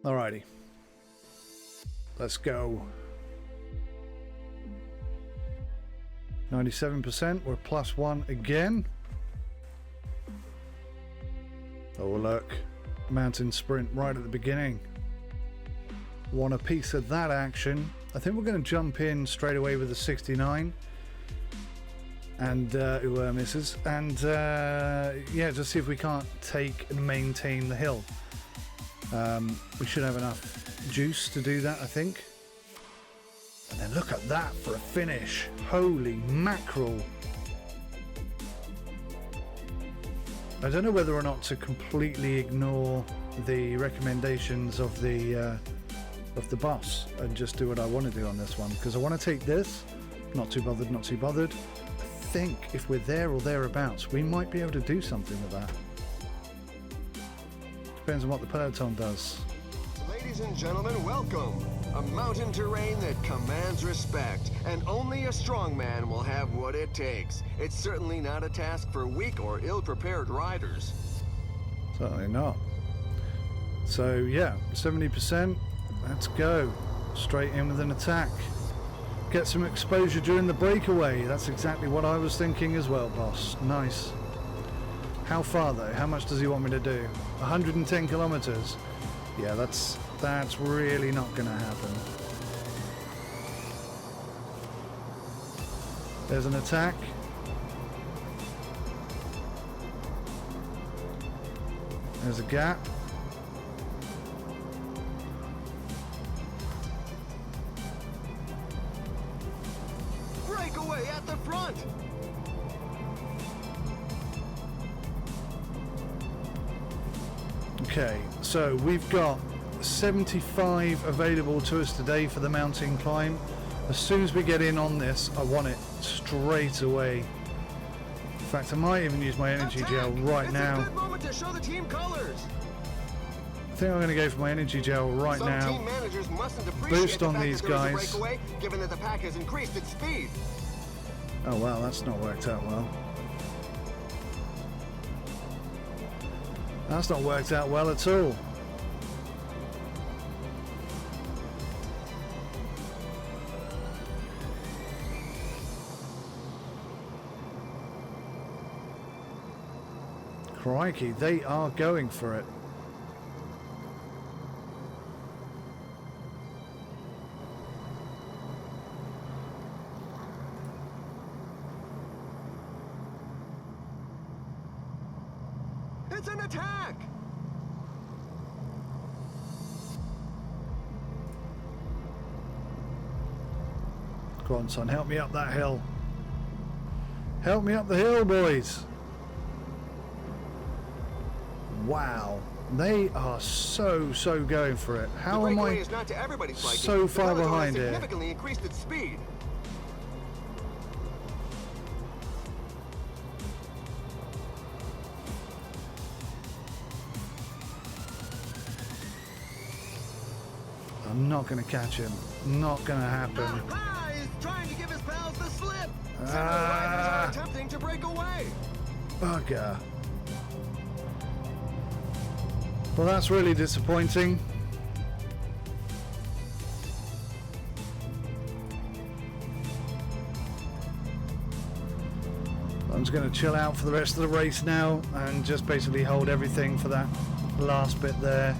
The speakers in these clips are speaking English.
Alrighty. Let's go. 97%, we're +1 again. Oh look, mountain sprint right at the beginning. Want a piece of that action. I think we're going to jump in straight away with the 69. And misses. And yeah, just see if we can't take and maintain the hill. We should have enough juice to do that, I think. And then look at that for a finish. Holy mackerel. I don't know whether or not to completely ignore the recommendations of the boss and just do what I want to do on this one, because I want to take this. Not too bothered, not too bothered. I think if we're there or thereabouts, we might be able to do something with that. Depends on what the peloton does. Ladies and gentlemen, welcome. A mountain terrain that commands respect, and only a strong man will have what it takes. It's certainly not a task for weak or ill-prepared riders. Certainly not. So yeah, 70%. Let's go. Straight in with an attack. Get some exposure during the breakaway. That's exactly what I was thinking as well, boss. Nice. How far though? How much does he want me to do? 110 kilometers. Yeah, that's really not going to happen. There's an attack. There's a gap. Breakaway at the front. Okay, so we've got 75 available to us today for the mountain climb. As soon as we get in on this, I want it straight away. In fact, I might even use my energy gel right now. It's a good moment to show the team colors. I think I'm going to go for my energy gel right now. Some team managers mustn't appreciate Boost on the fact these that there guys. is a breakaway, given that the pack has increased its speed. Oh wow, that's not worked out well. That's not worked out well at all. Crikey, they are going for it. It's an attack! Go on, son, help me up that hill. Help me up the hill, boys. Wow, they are so going for it. How am I is not to everybody's liking. so far The peloton behind has here? significantly increased its speed. I'm not going to catch him. Not going to happen. Ah, he's trying to give his pals the slip. Several riders are attempting to break away. Bugger. Well, that's really disappointing. I'm just going to chill out for the rest of the race now and just basically hold everything for that last bit there.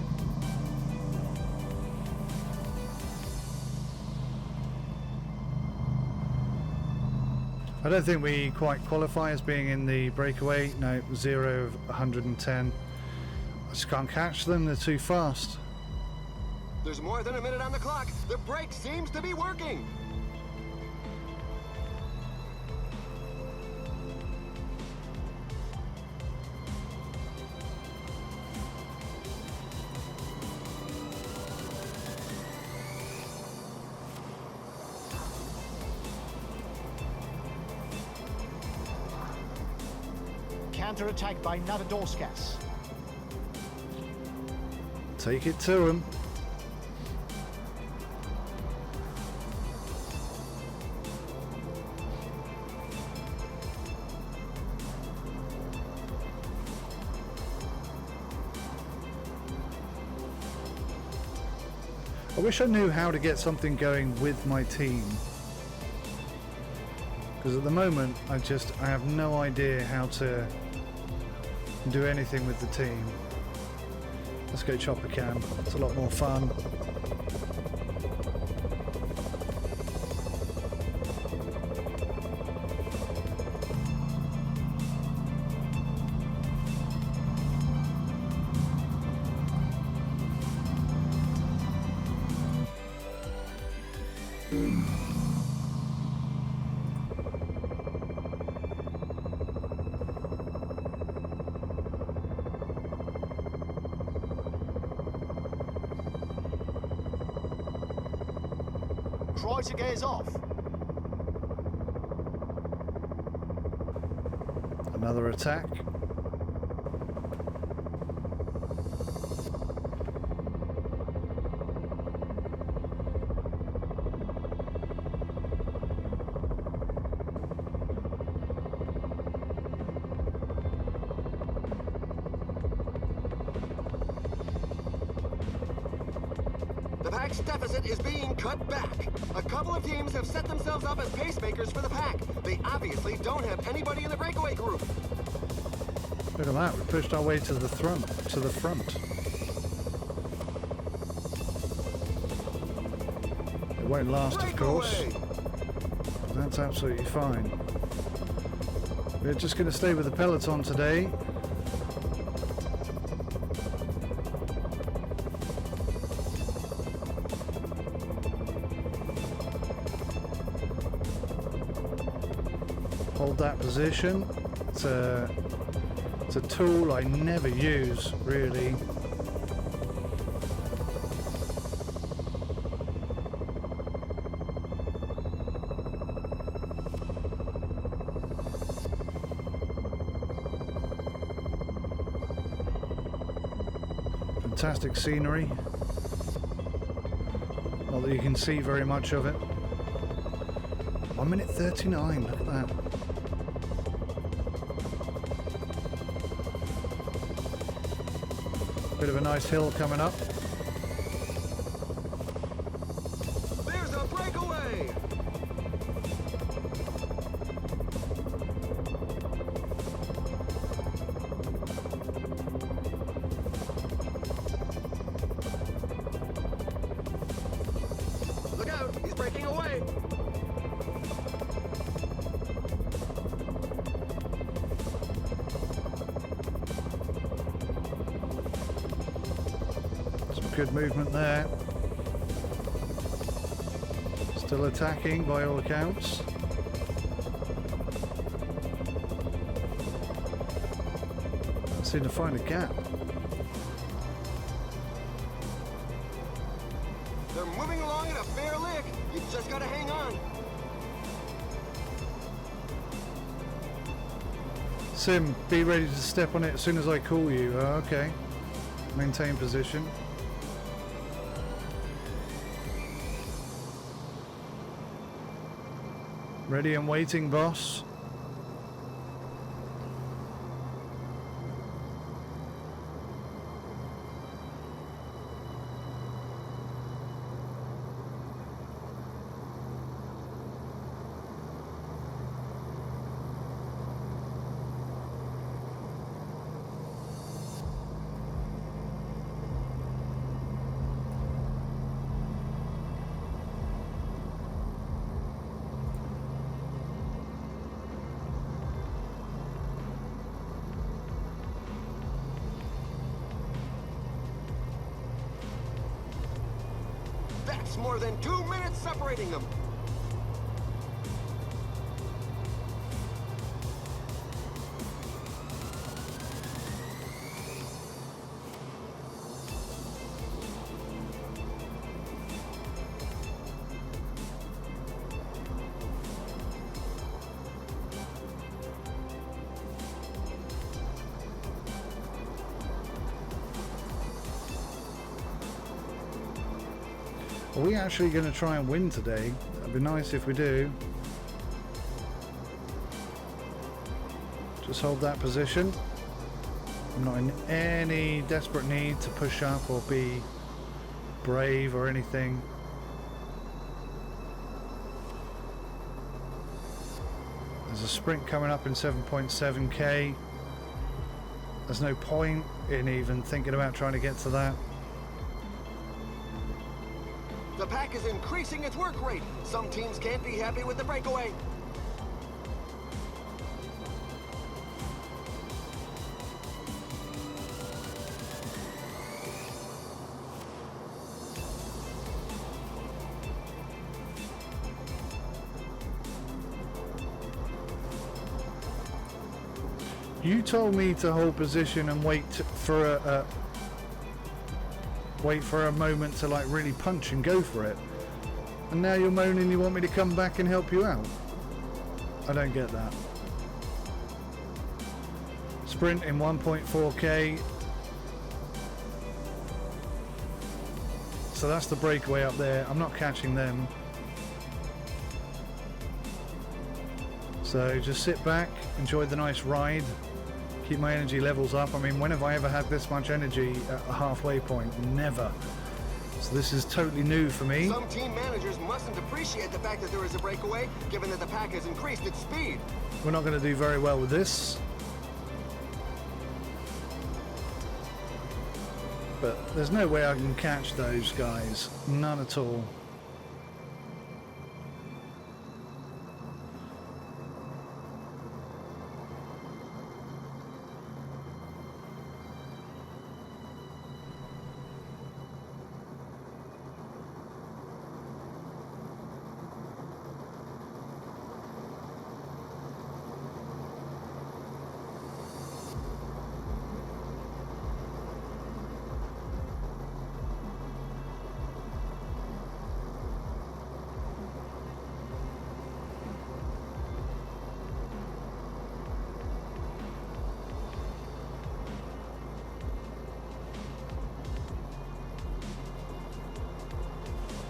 I don't think we quite qualify as being in the breakaway. No, 0 of 110. I just can't catch them, they're too fast. There's more than a minute on the clock. The brake seems to be working. Counter-attack by Navadorskas. Take it to him. I wish I knew how to get something going with my team. Because at the moment, I have no idea how to do anything with the team. Let's go chopper cam. It's a lot more fun. Kreuzer gears off. Another attack. The pack's deficit is being cut back. A couple of teams have set themselves up as pacemakers for the pack. They obviously don't have anybody in the breakaway group. Look at that, we pushed our way to the front. It won't last, of course. That's absolutely fine. We're just going to stay with the peloton today. Hold that position. It's a tool I never use, really. Fantastic scenery. Not that you can see very much of it. 1 minute 39, look at that. Bit of a nice hill coming up. There's a breakaway! Look out, he's breaking away! Good movement there. Still attacking by all accounts. Can't seem to find a gap. They're moving along at a fair lick. You just gotta hang on. Sim, be ready to step on it as soon as I call you. Oh, okay. Maintain position. Ready and waiting, boss. That's more than 2 minutes separating them. Are we actually going to try and win today? That'd be nice if we do. Just hold that position. I'm not in any desperate need to push up or be brave or anything. There's a sprint coming up in 7.7k. There's no point in even thinking about trying to get to that. The pack is increasing its work rate. Some teams can't be happy with the breakaway. You told me to hold position and wait for a moment to like really punch and go for it, and now you're moaning you want me to come back and help you out. I don't get that. Sprint in 1.4k, so that's the breakaway up there. I'm not catching them, so just sit back, enjoy the nice ride, keep my energy levels up. I mean, when have I ever had this much energy at a halfway point? Never. So this is totally new for me. Some team managers mustn't appreciate the fact that there is a breakaway, given that the pack has increased its speed. We're not going to do very well with this. But there's no way I can catch those guys. None at all.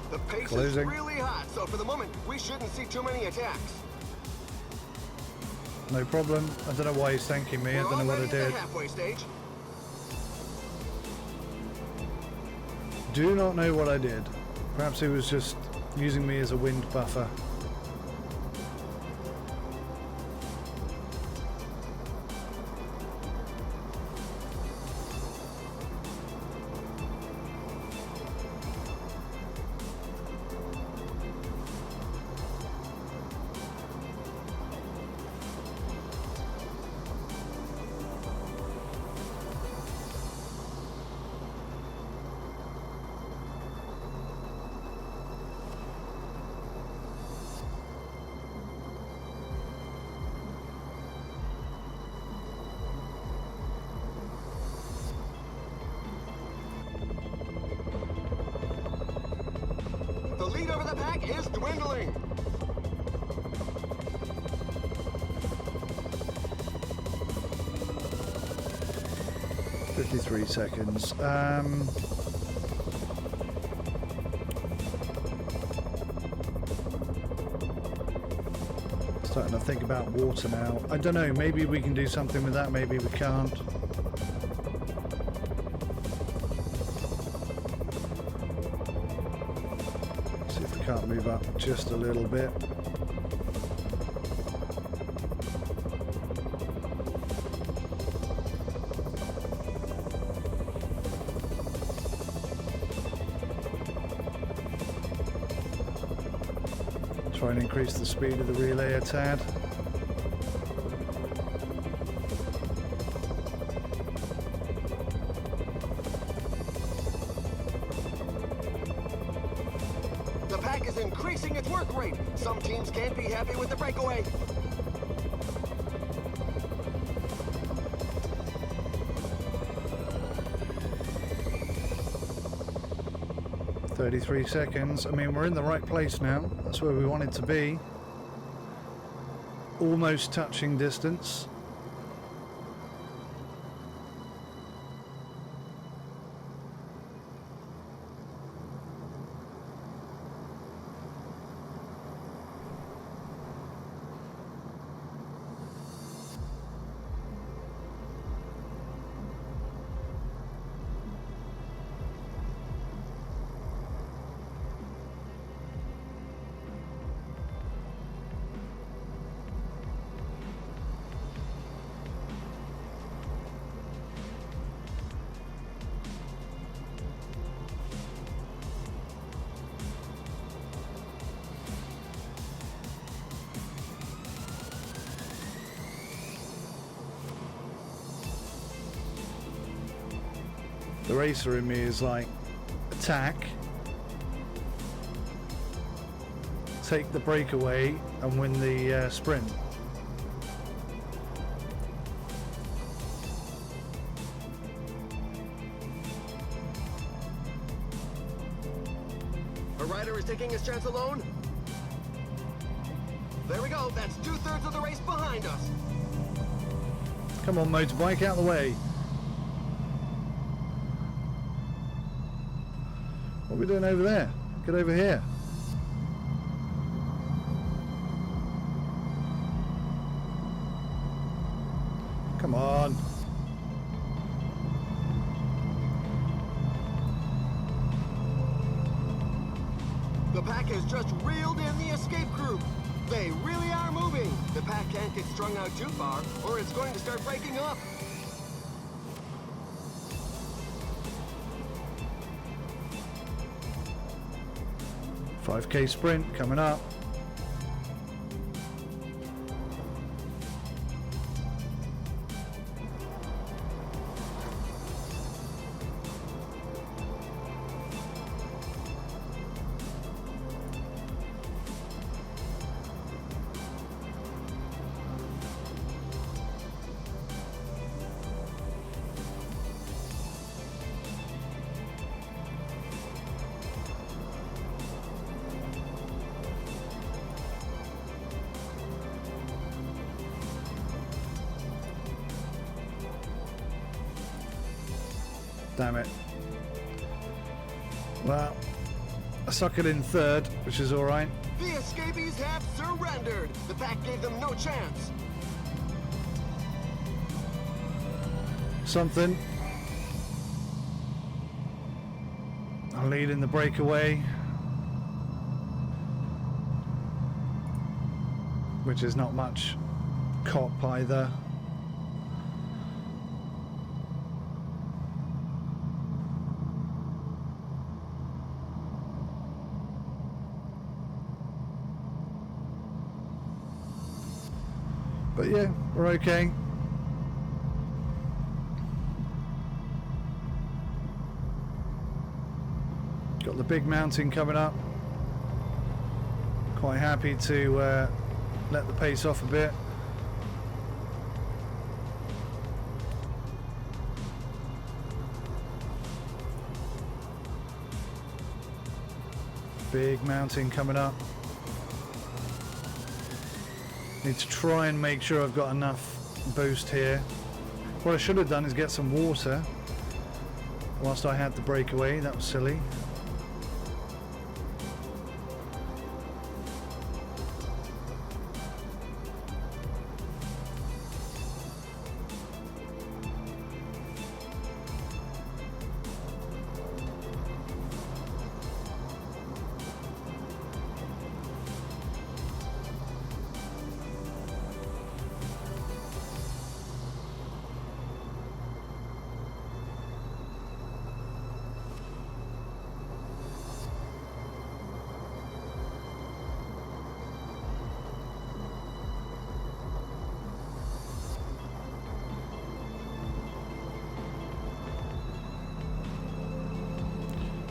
The pace Closing. is really hot, so for the moment, we shouldn't see too many attacks. No problem. I don't know why he's thanking me. I We're don't know what I already at did. the halfway stage. Do not know what I did. Perhaps he was just using me as a wind buffer. The lead over the pack is dwindling. "53 seconds. Starting to think about water now. I don't know, maybe we can do something with that, maybe we can't. See if we can't move up just a little bit. Try and increase the speed of the relay a tad. The pack is increasing its work rate. Some teams can't be happy with the breakaway. "33 seconds. I mean, we're in the right place now. That's where we wanted to be. Almost touching distance. The racer in me is like, attack, take the breakaway and win the sprint. A rider is taking his chance alone. There we go. That's 2/3 of the race behind us. Come on, motorbike, out of the way. What are we doing over there? Get over here. Come on. The pack has just reeled in the escape group. They really are moving. The pack can't get strung out too far, or it's going to start breaking up. $5K sprint coming up. Damn it. Well, I suck it in third, which is alright. The escapees have surrendered. The pack gave them no chance. Something. I'll lead in the breakaway, which is not much cop either. But yeah, we're okay. Got the big mountain coming up. Quite happy to let the pace off a bit. Big mountain coming up. Need to try and make sure I've got enough boost here. What I should have done is get some water whilst I had the breakaway. That was silly.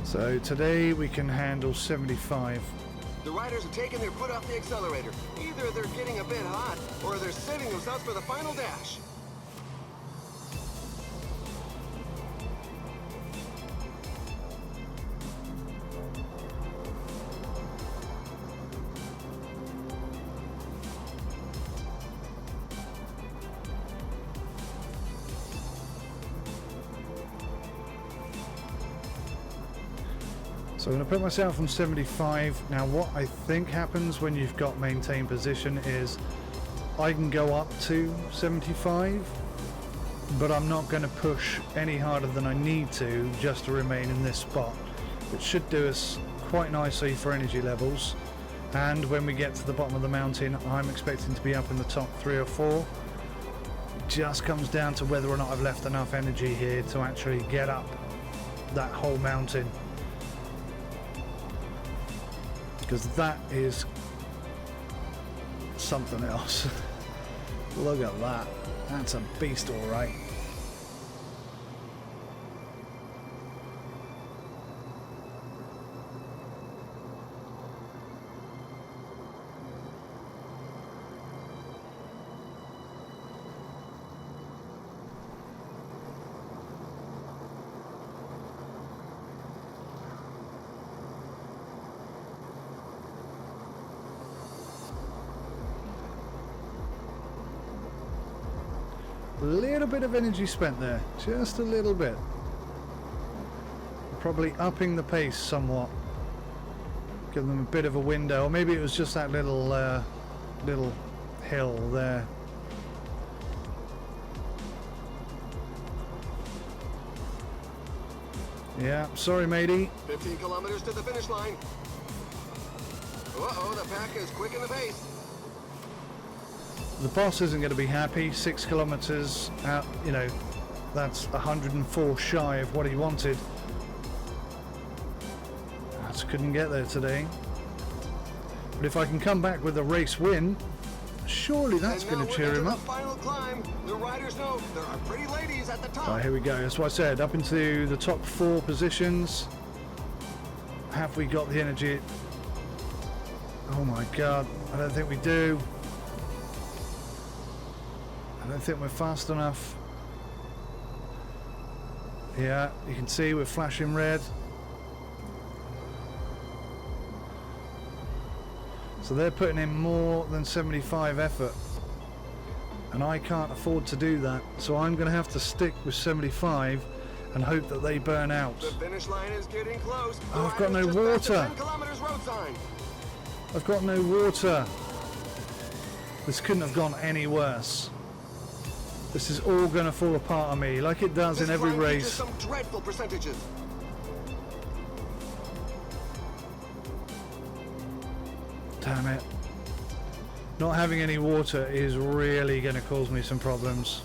So today we can handle 75. The riders are taking their foot off the accelerator. Either they're getting a bit hot, or they're saving themselves for the final dash. So I'm going to put myself on 75. Now what I think happens when you've got maintained position is I can go up to 75, but I'm not going to push any harder than I need to just to remain in this spot. It should do us quite nicely for energy levels, and when we get to the bottom of the mountain I'm expecting to be up in the top 3 or 4. It just comes down to whether or not I've left enough energy here to actually get up that whole mountain. Because that is something else. Look at that. That's a beast, all right. little bit of energy spent there, just a little bit. Probably upping the pace somewhat. Give them a bit of a window, or maybe it was just that little hill there. Yeah, sorry matey. 15 kilometers to the finish line. Uh-oh, the pack is quick in the pace. The boss isn't going to be happy. 6 kilometers out, you know, that's 104 shy of what he wanted. I just couldn't get there today. But if I can come back with a race win, surely that's going to cheer him up. Final climb. The riders know there are pretty ladies at the top. Right, here we go. That's what I said. Up into the top 4 positions. Have we got the energy? Oh my God. I don't think we do. I don't think we're fast enough. Yeah, you can see we're flashing red. So they're putting in more than 75 effort. And I can't afford to do that. So I'm going to have to stick with 75 and hope that they burn out. The finish line is getting close. Oh, I've got no water. 10 kilometers road sign. I've got no water. This couldn't have gone any worse. This is all going to fall apart on me like it does in every race. Some dreadful percentages. Damn it. Not having any water is really going to cause me some problems.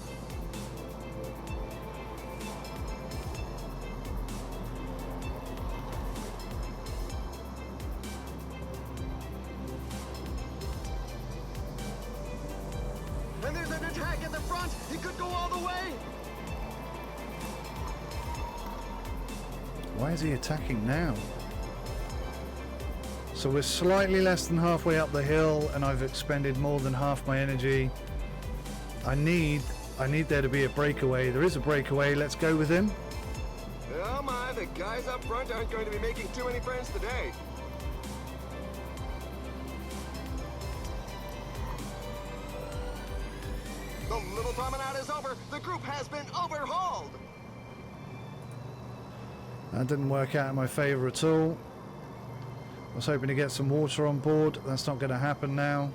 And there's an attack at the front. He could go all the way. Why is he attacking now? So we're slightly less than halfway up the hill and I've expended more than half my energy. I need there to be a breakaway. There is a breakaway. Let's go with him. Oh my, the guys up front aren't going to be making too many friends today. The little promenade is over. The group has been overhauled. That didn't work out in my favor at all. I was hoping to get some water on board. That's not going to happen now.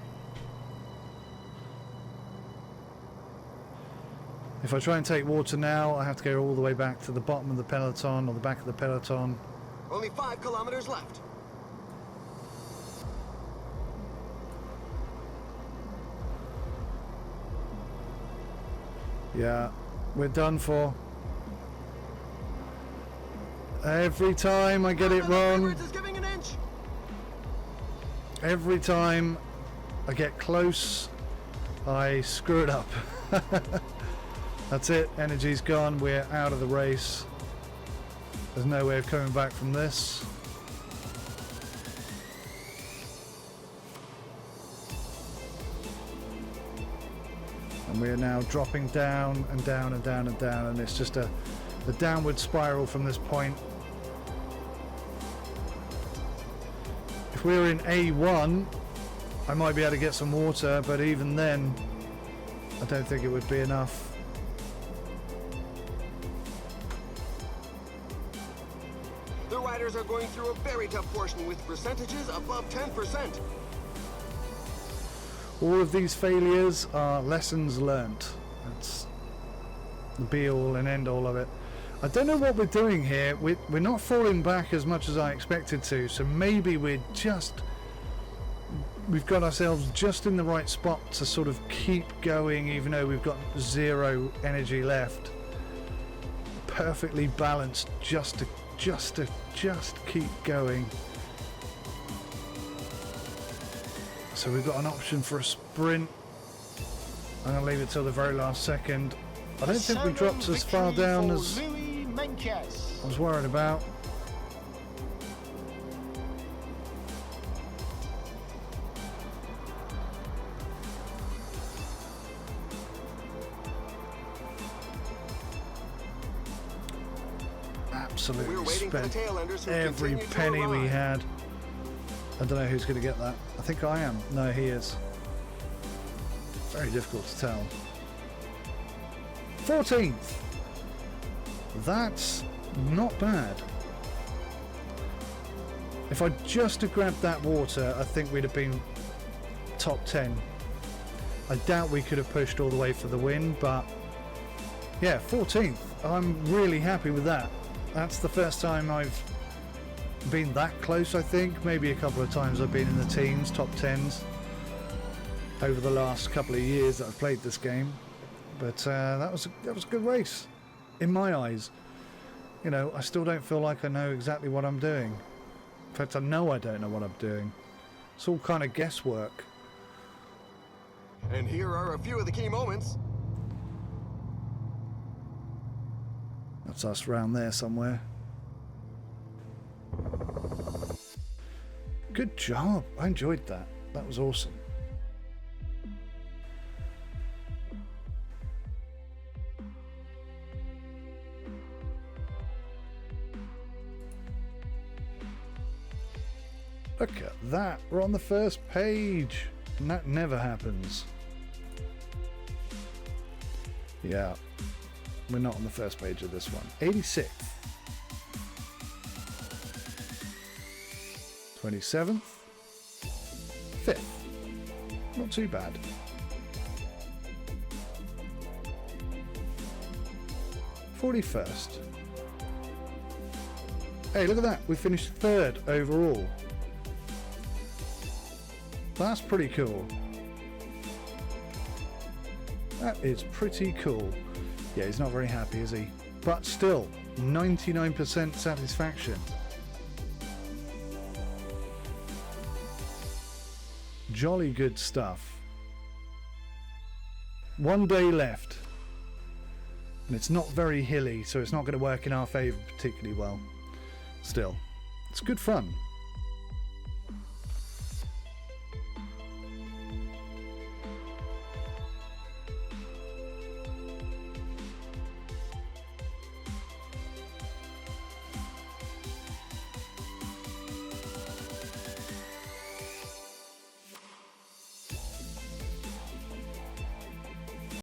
If I try and take water now, I have to go all the way back to the bottom of the peloton or the back of the peloton. Only 5 kilometers left. Yeah, we're done for. Every time I get it wrong. Is giving an inch. Every time I get close, I screw it up. That's it, energy's gone, we're out of the race. There's no way of coming back from this. And we are now dropping down and down and down and down, and it's just the downward spiral from this point. If we were in A1, I might be able to get some water, but even then, I don't think it would be enough. The riders are going through a very tough portion with percentages above 10%. All of these failures are lessons learnt. That's the be all and end all of it. I don't know what we're doing here. We're not falling back as much as I expected to, so maybe we've got ourselves just in the right spot to sort of keep going even though we've got 0 energy left. Perfectly balanced just to keep going. So we've got an option for a sprint. I'm going to leave it till the very last second. I don't think we dropped as far down as I was worried about. Absolutely spent every penny we had. I don't know who's going to get that. I think I am. No, he is. Very difficult to tell. 14th. That's not bad. If I just had grabbed that water, I think we'd have been top 10. I doubt we could have pushed all the way for the win, but yeah, 14th. I'm really happy with that. That's the first time I've been that close, I think. Maybe a couple of times I've been in the teens, top 10s, over the last couple of years that I've played this game. But that was a good race, in my eyes. You know, I still don't feel like I know exactly what I'm doing. In fact, I know I don't know what I'm doing. It's all kind of guesswork. And here are a few of the key moments. That's us round there somewhere. Good job. I enjoyed that. That was awesome. Look at that. We're on the first page. And that never happens. Yeah. We're not on the first page of this one. 86th. 27th. 5th. Not too bad. 41st. Hey, look at that. We finished 3rd overall. That's pretty cool. That is pretty cool. Yeah, he's not very happy, is he? But still, 99% satisfaction. Jolly good stuff. One day left. And it's not very hilly, so it's not going to work in our favour particularly well. Still, it's good fun.